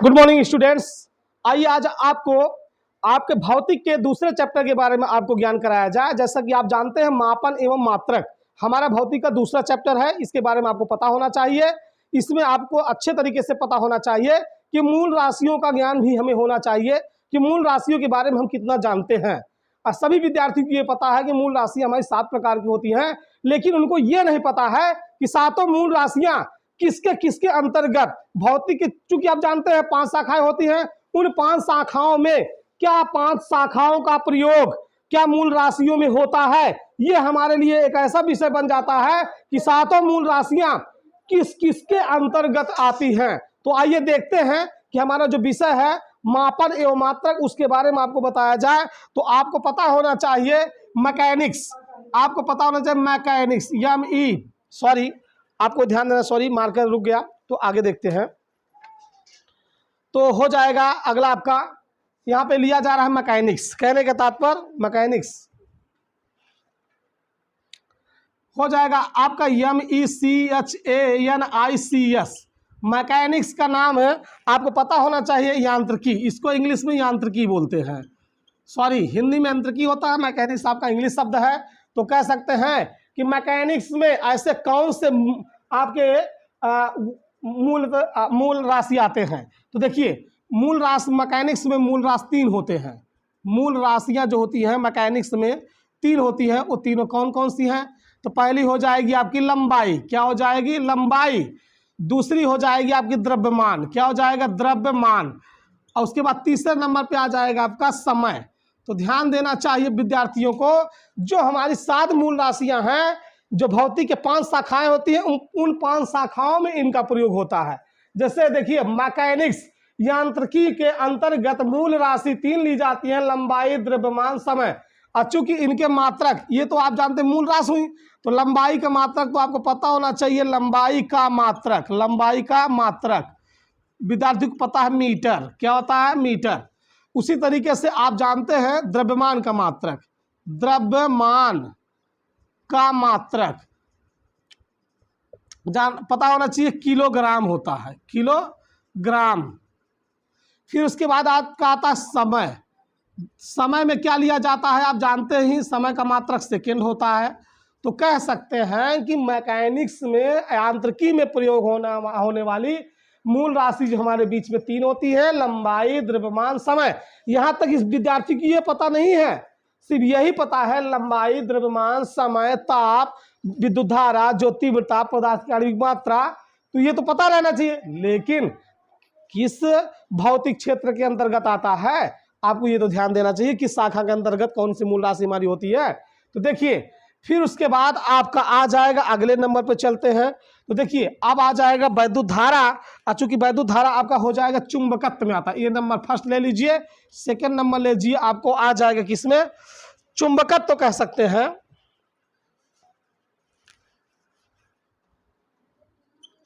Good morning students. आइए आज आपको आपके भौतिक के दूसरे चैप्टर के बारे में आपको ज्ञान कराया जाए। जैसा कि आप जानते हैं मापन एवं मात्रक हमारा भौतिक का दूसरा चैप्टर है। इसके बारे में आपको पता होना चाहिए। इसमें आपको अच्छे तरीके से पता होना चाहिए कि मूल राशियों का ज्ञान भी हमें होना चाहिए कि मूल राशियों के बारे में हम कितना जानते हैं। और सभी विद्यार्थियों को ये पता है कि मूल राशि हमारी 7 प्रकार की होती हैं, लेकिन उनको ये नहीं पता है कि सातों मूल राशियां किसके किसके अंतर्गत भौतिक, चूंकि आप जानते हैं 5 शाखाएं होती हैं, उन 5 शाखाओं में क्या 5 शाखाओं का प्रयोग क्या मूल राशियों में होता है। ये हमारे लिए एक ऐसा विषय बन जाता है कि सातों मूल राशियां किस किसके अंतर्गत आती हैं। तो आइए देखते हैं कि हमारा जो विषय है मापन एवं मात्रक, उसके बारे में आपको बताया जाए। तो आपको पता होना चाहिए मैकेनिक्स, आपको पता होना चाहिए मैकेनिक्स सॉरी आपको ध्यान देना, सॉरी मार्कर रुक गया। तो आगे देखते हैं। तो हो जाएगा अगला आपका यहां पे लिया जा रहा है मैकेनिक्स। कहने का तात्पर्य मैकेनिक्स हो जाएगा आपका MECHANICS। मैकेनिक्स का नाम है, आपको पता होना चाहिए यांत्रिकी। इसको इंग्लिश में यांत्रिकी बोलते हैं। सॉरी, हिंदी में यांत्रिकी होता है, मैकेनिक्स आपका इंग्लिश शब्द है। तो कह सकते हैं कि मैकेनिक्स में ऐसे कौन से आपके मूल राशि आते हैं। तो देखिए मूल राशि मैकेनिक्स में मूल राशि 3 होते हैं। मूल राशियां जो होती हैं मैकेनिक्स में 3 होती हैं। वो तीनों कौन कौन सी हैं? तो पहली हो जाएगी आपकी लंबाई। क्या हो जाएगी? लंबाई। दूसरी हो जाएगी आपकी द्रव्यमान। क्या हो जाएगा? द्रव्यमान। और उसके बाद तीसरे नंबर पे आ जाएगा आपका समय। तो ध्यान देना चाहिए विद्यार्थियों को, जो हमारी 7 मूल राशियां हैं, जो भौतिक के 5 शाखाएं होती हैं, उन 5 शाखाओं में इनका प्रयोग होता है। जैसे देखिए मैकेनिक्स यांत्रिकी के अंतर्गत मूल राशि 3 ली जाती है, लंबाई, द्रव्यमान, समय। और चूंकि इनके मात्रक, ये तो आप जानते हैं मूल राशि हुई, तो लंबाई का मात्रक तो आपको पता होना चाहिए। लंबाई का मात्रक, लंबाई का मात्रक विद्यार्थी को पता है मीटर। क्या होता है? मीटर। उसी तरीके से आप जानते हैं द्रव्यमान का मात्रक, द्रव्यमान का मात्रक पता होना चाहिए किलोग्राम होता है, किलोग्राम। फिर उसके बाद आपका आता समय। समय में क्या लिया जाता है? आप जानते ही समय का मात्रक सेकेंड होता है। तो कह सकते हैं कि मैकेनिक्स में यांत्रिकी में प्रयोग होने वाली मूल राशि जो हमारे बीच में 3 होती है, लंबाई, द्रव्यमान, समय। यहाँ तक इस विद्यार्थी की ये पता नहीं है, सिर्फ यही पता है लंबाई, द्रव्यमान, समय, ताप, विद्युत धारा, ज्योतिर्वृत्ता, पदार्थ की आणविक मात्रा। तो ये तो पता रहना चाहिए, लेकिन किस भौतिक क्षेत्र के अंतर्गत आता है आपको ये तो ध्यान देना चाहिए कि शाखा के अंतर्गत कौन सी मूल राशि हमारी होती है। तो देखिए फिर उसके बाद आपका आ जाएगा, अगले नंबर पे चलते हैं। तो देखिए अब आ जाएगा वैद्युत धारा। और चूंकि वैद्युत धारा आपका हो जाएगा चुंबकत्व में आता है। ये नंबर फर्स्ट ले लीजिए, सेकंड नंबर ले लीजिए, आपको आ जाएगा किसमें? चुंबकत्व तो कह सकते हैं।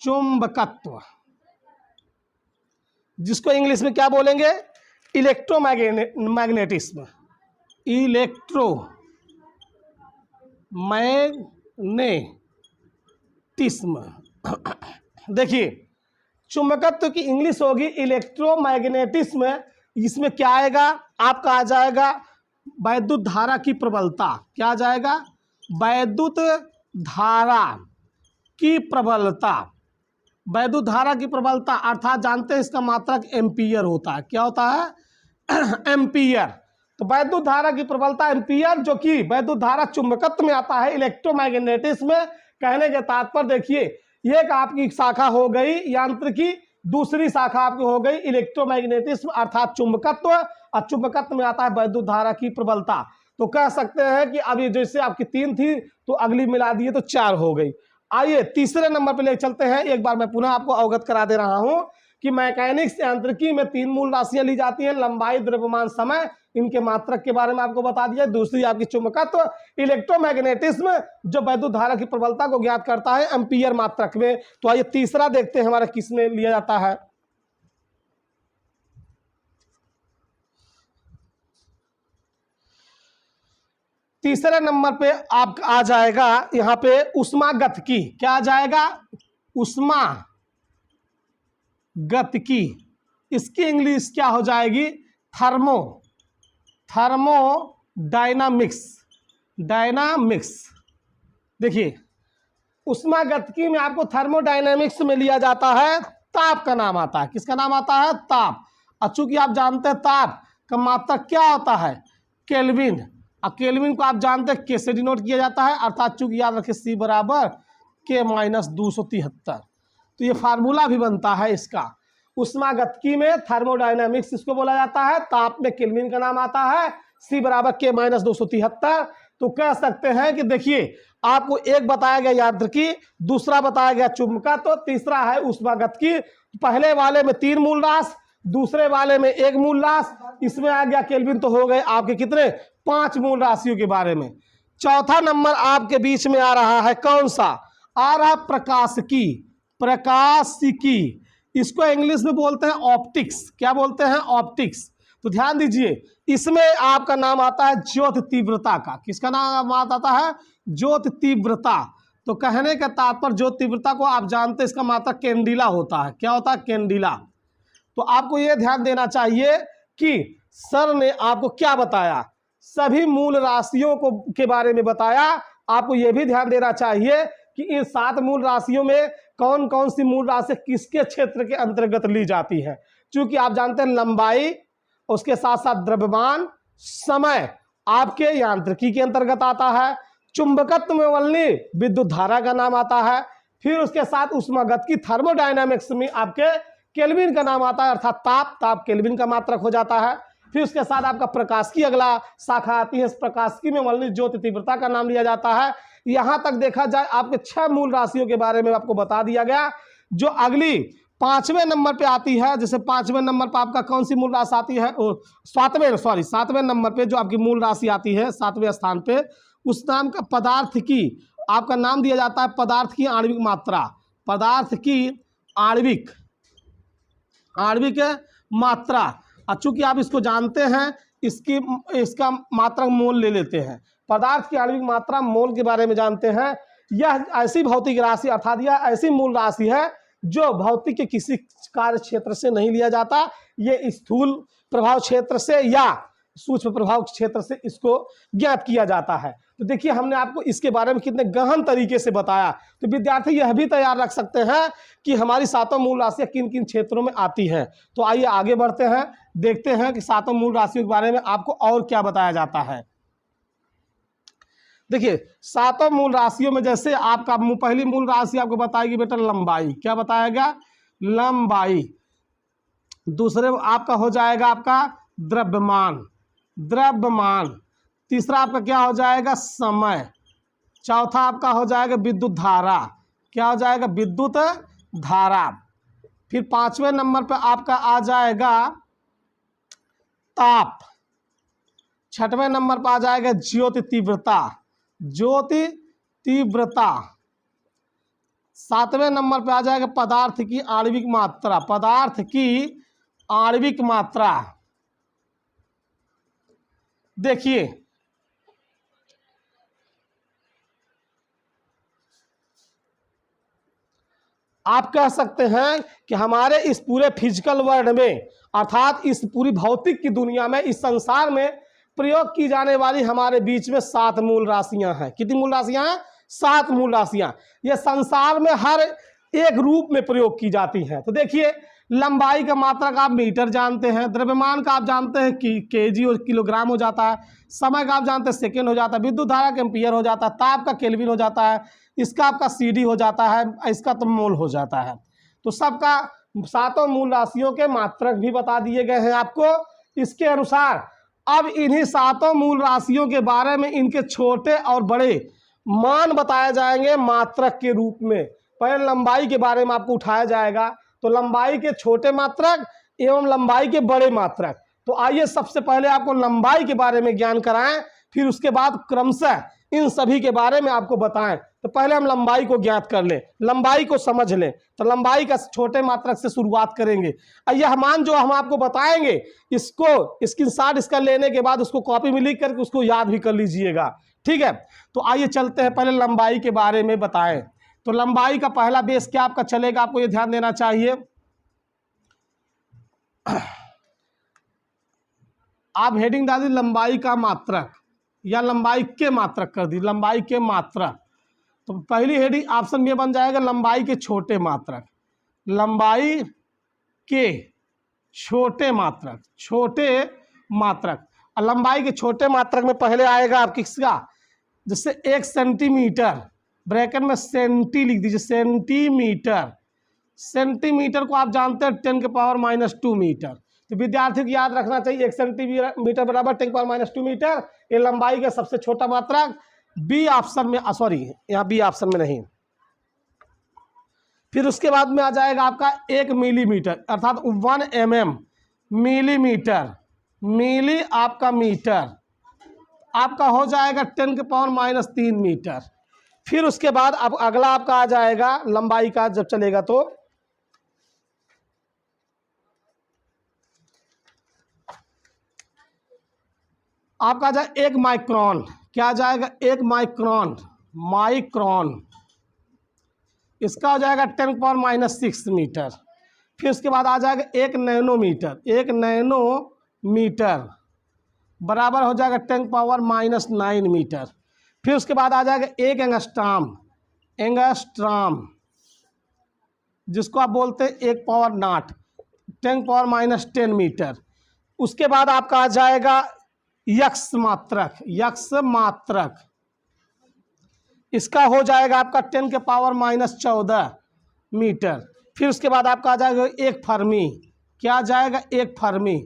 चुंबकत्व, जिसको इंग्लिश में क्या बोलेंगे? इलेक्ट्रोमैग्नेटिज्म। इलेक्ट्रोमैग्नेटिज्म। देखिए चुंबकत्व की इंग्लिश होगी इलेक्ट्रोमैग्नेटिज्म। इसमें क्या आएगा? आपका आ जाएगा वैद्युत धारा की प्रबलता। क्या आ जाएगा? वैद्युत धारा की प्रबलता। वैद्युत धारा की प्रबलता अर्थात जानते हैं इसका मात्रक एम्पियर होता है। क्या होता है? एम्पियर। तो वैद्युत धारा की प्रबलता एम्पियर, जो कि वैद्युत धारा चुंबकत्व में आता है, इलेक्ट्रोमैग्नेटिज्म में। कहने के तात्पर्य देखिए, एक आपकी शाखा हो गई यांत्रिकी, दूसरी शाखा आपकी हो गई इलेक्ट्रोमैग्नेटिज्म अर्थात चुंबकत्व, और चुंबकत्व में आता है वैद्युत धारा की प्रबलता। तो कह सकते हैं कि अभी जैसे आपकी 3 थी तो अगली मिला दिए तो 4 हो गई। आइए तीसरे नंबर पे ले चलते हैं। एक बार मैं पुनः आपको अवगत करा दे रहा हूं कि मैकेनिक्स यांत्रिकी में 3 मूल राशियां ली जाती हैं, लंबाई, द्रव्यमान, समय। इनके मात्रक के बारे में आपको बता दिया। दूसरी आपकी चुंबकत्व, इलेक्ट्रोमैग्नेटिज्म जो वैद्युत धारा की प्रबलता को ज्ञात करता है एम्पियर मात्रक में। तो आइए तीसरा देखते हैं हमारा किस में लिया जाता है। तीसरे नंबर पे आप आ जाएगा यहां पे ऊष्मागतिकी। क्या आ जाएगा? ऊष्मागतिकी। इसकी इंग्लिश क्या हो जाएगी? थर्मोडायनामिक्स। डायनामिक्स देखिए, उष्मागतिकी में आपको थर्मोडायनामिक्स में लिया जाता है, ताप का नाम आता है। किसका नाम आता है? ताप। और चूंकि आप जानते हैं ताप का मात्रक क्या होता है? केल्विन। और केल्विन को आप जानते हैं के से डिनोट किया जाता है, अर्थात चूंकि याद रखें C बराबर K-273। तो ये फार्मूला भी बनता है इसका। उष्मागतिकी में थर्मोडायनामिक्स इसको बोला जाता है, ताप में केल्विन का नाम आता है, C बराबर K-273। तो कह सकते हैं कि देखिए, आपको एक बताया गया यांत्रिकी, दूसरा बताया गया चुंबकत्व, तो तीसरा है उष्मागतिकी। पहले वाले में 3 मूलराशि, दूसरे वाले में 1 मूलराशि, इसमें आ गया केल्विन, तो हो गए आपके कितने? 5 मूल राशियों के बारे में। चौथा नंबर आपके बीच में आ रहा है, कौन सा आ रहा? प्रकाशिकी। प्रकाशिकी इसको इंग्लिश में बोलते हैं ऑप्टिक्स। क्या बोलते हैं? ऑप्टिक्स। तो ध्यान दीजिए, इसमें आपका नाम आता है ज्योति तीव्रता का। किसका नाम आता है? ज्योति तीव्रता। तो कहने का तात्पर्य, ज्योति तीव्रता को आप जानते हैं, इसका मात्रक कैंडिला होता है। क्या होता है? कैंडिला। तो आपको यह ध्यान देना चाहिए कि सर ने आपको क्या बताया, सभी मूल राशियों को के बारे में बताया। आपको यह भी ध्यान देना चाहिए कि इन 7 मूल राशियों में कौन कौन सी मूल राशि किसके क्षेत्र के अंतर्गत ली जाती है। क्योंकि आप जानते हैं लंबाई, उसके साथ साथ द्रव्यमान, समय आपके यांत्रिकी के अंतर्गत आता है। चुंबकत्व में वल्ली विद्युत धारा का नाम आता है। फिर उसके साथ उष्मागतिकी थर्मोडायनामिक्स में आपके केल्विन का नाम आता है, अर्थात ताप केल्विन का मात्रक हो जाता है। फिर उसके साथ आपका प्रकाशिकी अगला शाखा आती है। इस प्रकाशिकी में वर्णित ज्योति तीव्रता का नाम लिया जाता है। यहां तक देखा जाए आपके 6 मूल राशियों के बारे में आपको बता दिया गया। जो अगली 5वें नंबर पे आती है, जैसे 5वें नंबर पर आपका कौन सी मूल राशि आती है? 7वें नंबर पे जो आपकी मूल राशि आती है 7वें स्थान पे, उस नाम का पदार्थ की आपका नाम दिया जाता है पदार्थ की आणविक मात्रा। पदार्थ की आणविक मात्रा। चूंकि आप इसको जानते हैं, इसका मात्रक मोल ले लेते हैं। पदार्थ की आणविक मात्रा मोल के बारे में जानते हैं। यह ऐसी भौतिक राशि, अर्थात यह ऐसी मूल राशि है जो भौतिक के किसी कार्य क्षेत्र से नहीं लिया जाता। ये स्थूल प्रभाव क्षेत्र से या सूक्ष्म प्रभाव क्षेत्र से इसको ज्ञात किया जाता है। तो देखिए, हमने आपको इसके बारे में कितने गहन तरीके से बताया। तो विद्यार्थी यह भी तैयार रख सकते हैं कि हमारी 7 मूल राशियां किन किन क्षेत्रों में आती हैं। तो आइए आगे बढ़ते हैं, देखते हैं कि 7 मूल राशियों के बारे में आपको और क्या बताया जाता है। देखिए, 7 मूल राशियों में जैसे आपका पहली मूल राशि आपको बताएगी बेटा लंबाई। क्या बताएगा? लंबाई। दूसरे आपका हो जाएगा आपका द्रव्यमान। तीसरा आपका क्या हो जाएगा? समय। चौथा आपका हो जाएगा विद्युत धारा। क्या हो जाएगा? विद्युत धारा। फिर 5वें नंबर पर आपका आ जाएगा ताप। 6वें नंबर पर आ जाएगा ज्योति तीव्रता। 7वें नंबर पे आ जाएगा पदार्थ की आणविक मात्रा। देखिए, आप कह सकते हैं कि हमारे इस पूरे फिजिकल वर्ल्ड में, अर्थात इस पूरी भौतिक की दुनिया में, इस संसार में प्रयोग की जाने वाली हमारे बीच में 7 मूल राशियां हैं। कितनी मूल राशियां हैं? 7 मूल राशियां। ये संसार में हर एक रूप में प्रयोग की जाती हैं। तो देखिए, लंबाई का मात्रक आप मीटर जानते हैं, द्रव्यमान का आप जानते हैं कि केजी और किलोग्राम हो जाता है, समय का आप जानते हैं सेकेंड हो जाता है, विद्युत धारा का एम्पियर हो जाता है, ताप का केल्विन हो जाता है, इसका आपका सीडी हो जाता है, इसका तो मोल हो जाता है। तो सबका 7 मूल राशियों के मात्रक भी बता दिए गए हैं आपको। इसके अनुसार अब इन्हीं 7 मूल राशियों के बारे में इनके छोटे और बड़े मान बताए जाएंगे मात्रक के रूप में। पहले लंबाई के बारे में आपको उठाया जाएगा, तो लंबाई के छोटे मात्रक एवं लंबाई के बड़े मात्रक। तो आइए सबसे पहले आपको लंबाई के बारे में ज्ञान कराएं, फिर उसके बाद क्रमशः इन सभी के बारे में आपको बताएं। तो पहले हम लंबाई को ज्ञात कर लें, लंबाई को समझ लें। तो लंबाई का छोटे मात्रक से शुरुआत करेंगे। यह मान जो हम आपको बताएंगे, इसको स्क्रीनशॉट इसका लेने के बाद उसको कॉपी में लिख करके उसको याद भी कर लीजिएगा, ठीक है। तो आइए चलते हैं, पहले लंबाई के बारे में बताएं। तो लंबाई का पहला बेस क्या आपका चलेगा, आपको ये ध्यान देना चाहिए। आप हेडिंग डाल दी लंबाई का मात्रक या लंबाई के मात्रक कर दी, लंबाई के मात्रक। तो पहली हेडिंग ऑप्शन में बन जाएगा लंबाई के छोटे मात्रक, लंबाई के छोटे मात्रक, छोटे मात्रक। और लंबाई के छोटे मात्रक में पहले आएगा आप किसका, जैसे 1 सेंटीमीटर, ब्रैकेट में सेंटी लिख दीजिए, सेंटीमीटर। सेंटीमीटर को आप जानते हैं 10⁻² मीटर। तो विद्यार्थियों को याद रखना चाहिए 1 सेंटीमीटर बराबर 10⁻² मीटर, ये लंबाई का सबसे छोटा मात्रक। बी ऑप्शन में, सॉरी यहाँ बी ऑप्शन में नहीं। फिर उसके बाद में आ जाएगा आपका 1 मिलीमीटर, अर्थात 1 mm, मिलीमीटर, मिली आपका मीटर, आपका हो जाएगा 10⁻³ मीटर। फिर उसके बाद अब अगला आपका आ जाएगा लंबाई का, जब चलेगा तो आपका आ जाएगा 1 माइक्रोन। क्या आ जाएगा, 1 माइक्रोन, माइक्रोन, इसका हो जाएगा 10⁻6 मीटर। फिर उसके बाद आ जाएगा 1 नैनोमीटर, 1 नैनोमीटर बराबर हो जाएगा 10⁻9 मीटर। फिर उसके बाद आ जाएगा 1 एंगस्ट्राम, एंगस्ट्राम जिसको आप बोलते हैं 1 पावर नॉट, 10⁻10 मीटर। उसके बाद आपका आ जाएगा यक्ष मात्रक, यक्ष मात्रक, इसका हो जाएगा आपका 10⁻14 मीटर। फिर उसके बाद आपका आ जाएगा 1 फर्मी, क्या आ जाएगा, 1 फर्मी,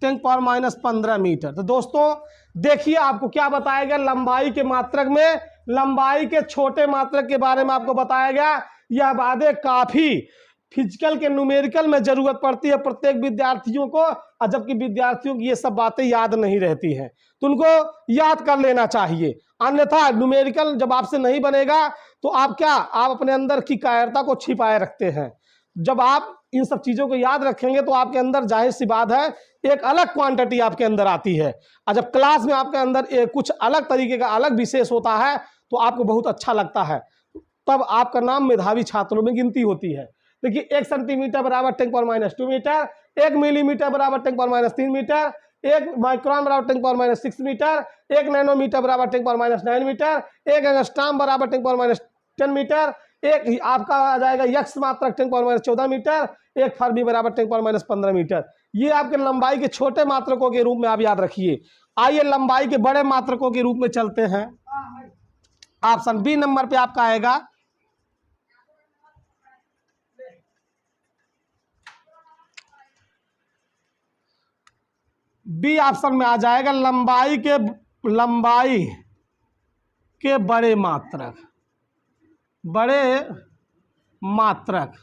10⁻15 मीटर। तो दोस्तों देखिए आपको क्या बताया गया लंबाई के मात्रक में, लंबाई के छोटे मात्रक के बारे में आपको बताया गया। यह बातें काफ़ी फिजिकल के न्यूमेरिकल में ज़रूरत पड़ती है प्रत्येक विद्यार्थियों को, और जबकि विद्यार्थियों की ये सब बातें याद नहीं रहती हैं, तो उनको याद कर लेना चाहिए। अन्यथा न्यूमेरिकल जब आपसे नहीं बनेगा तो आप क्या, आप अपने अंदर की कायरता को छिपाए रखते हैं। जब आप इन सब चीज़ों को याद रखेंगे तो आपके अंदर जाहिर सी बात है एक अलग क्वांटिटी आपके अंदर आती है, और जब क्लास में आपके अंदर कुछ अलग तरीके का अलग विशेष होता है तो आपको बहुत अच्छा लगता है, तब आपका नाम मेधावी छात्रों में गिनती होती है। देखिए 1 सेंटीमीटर बराबर 10⁻² मीटर, 1 मिलीमीटर बराबर 10⁻3 मीटर, 1 माइक्रोन बराबर 10⁻6 मीटर, 1 नैनोमीटर बराबर 10⁻9 मीटर, 1 एंगस्ट्राम बराबर 10⁻10 मीटर, एक आपका आ जाएगा यक्ष मात्रक 10⁻14 मीटर, 1 फर्मी बराबर 10⁻15 मीटर। ये आपके लंबाई के छोटे मात्रकों के रूप में आप याद रखिए। आइए लंबाई के बड़े मात्रकों के रूप में चलते हैं। ऑप्शन बी नंबर पे आपका आएगा बी ऑप्शन में आ जाएगा लंबाई के बड़े मात्रक, बड़े मात्रक।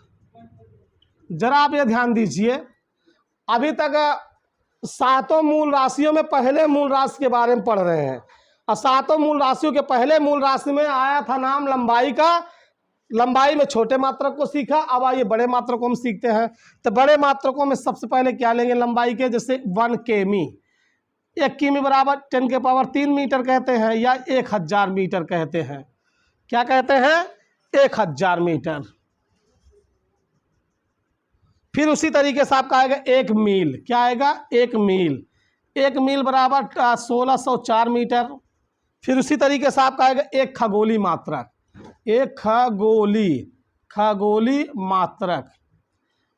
जरा आप ये ध्यान दीजिए, अभी तक 7 मूल राशियों में पहले मूल राशि के बारे में पढ़ रहे हैं, और 7 मूल राशियों के पहले मूल राशि में आया था नाम लंबाई का। लंबाई में छोटे मात्रक को सीखा, अब आइए बड़े मात्रक को हम सीखते हैं। तो बड़े मात्रकों में सबसे पहले क्या लेंगे लंबाई के, जैसे 1 किमी, 1 किमी बराबर 10⁻3 मीटर कहते हैं, या 1000 मीटर कहते हैं। क्या कहते हैं, 1000 मीटर। फिर उसी तरीके से आपका आएगा 1 मील, क्या आएगा, 1 मील, 1 मील बराबर 1604 मीटर। फिर उसी तरीके से आपका आएगा 1 खगोली मात्रक, 1 खगोली मात्रक।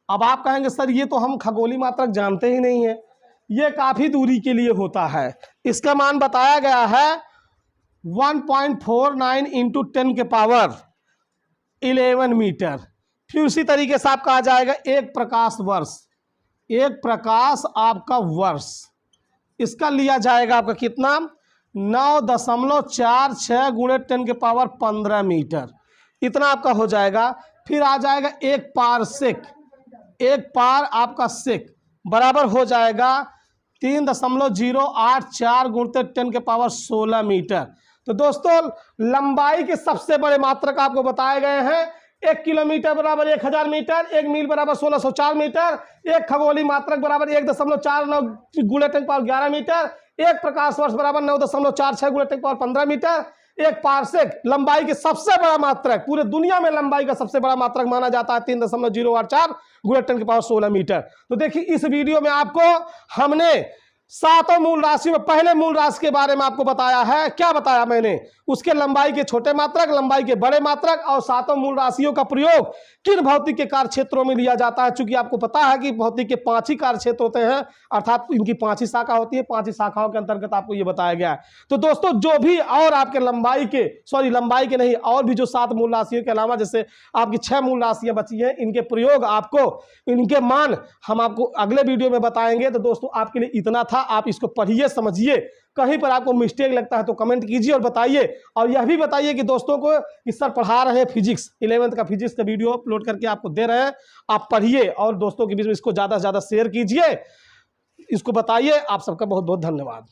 अब आप कहेंगे सर ये तो हम खगोली मात्रक जानते ही नहीं है, ये काफ़ी दूरी के लिए होता है। इसका मान बताया गया है 1.49 × 10⁻11 मीटर। फिर उसी तरीके से आपका आ जाएगा 1 प्रकाश वर्ष, 1 प्रकाश आपका वर्ष, इसका लिया जाएगा आपका कितना, 9.46 × 10⁻15 मीटर, इतना आपका हो जाएगा। फिर आ जाएगा 1 पारसेक, 1 पार आपका सेक बराबर हो जाएगा 3.084 × 10⁻16 मीटर। तो दोस्तों लंबाई के सबसे बड़े मात्रक आपको बताए गए हैं। 1 किलोमीटर बराबर 1000 मीटर, 1 मील बराबर 1604 मीटर, 1 खगोली मात्रक बराबर 1.49 × 10⁻11 मीटर, 1 प्रकाश वर्ष बराबर 9.46 × 10⁻15 मीटर, 1 पारसेक लंबाई के सबसे बड़ा मात्रक, पूरे दुनिया में लंबाई का सबसे बड़ा मात्रक माना जाता है 3.084 × 10⁻16 मीटर। तो देखिए इस वीडियो में आपको हमने सातों मूल राशियों में पहले मूल राशि के बारे में आपको बताया है। क्या बताया मैंने? उसके लंबाई के छोटे मात्रक, लंबाई के बड़े मात्रक और सातों मूल राशियों का प्रयोग किन भौतिक के कार्य क्षेत्रों में लिया जाता है। चूंकि आपको पता है कि भौतिक के 5 ही कार्य क्षेत्र होते हैं, अर्थात इनकी 5 ही शाखा होती है, 5 ही शाखाओं के अंतर्गत आपको ये बताया गया है। तो दोस्तों जो भी और आपके लंबाई के नहीं, और भी जो 7 मूल राशियों के अलावा जैसे आपकी 6 मूल राशियां बची हैं, इनके प्रयोग आपको, इनके मान हम आपको अगले वीडियो में बताएंगे। तो दोस्तों आपके लिए इतना था, आप इसको पढ़िए, समझिए। कहीं पर आपको मिस्टेक लगता है तो कमेंट कीजिए और बताइए। और यह भी बताइए कि दोस्तों को कि सर पढ़ा रहे हैं फिजिक्स, 11th का फिजिक्स का वीडियो अपलोड करके आपको दे रहे हैं, आप पढ़िए और दोस्तों के बीच में इसको ज़्यादा से ज़्यादा शेयर कीजिए, इसको बताइए। आप सबका बहुत बहुत धन्यवाद।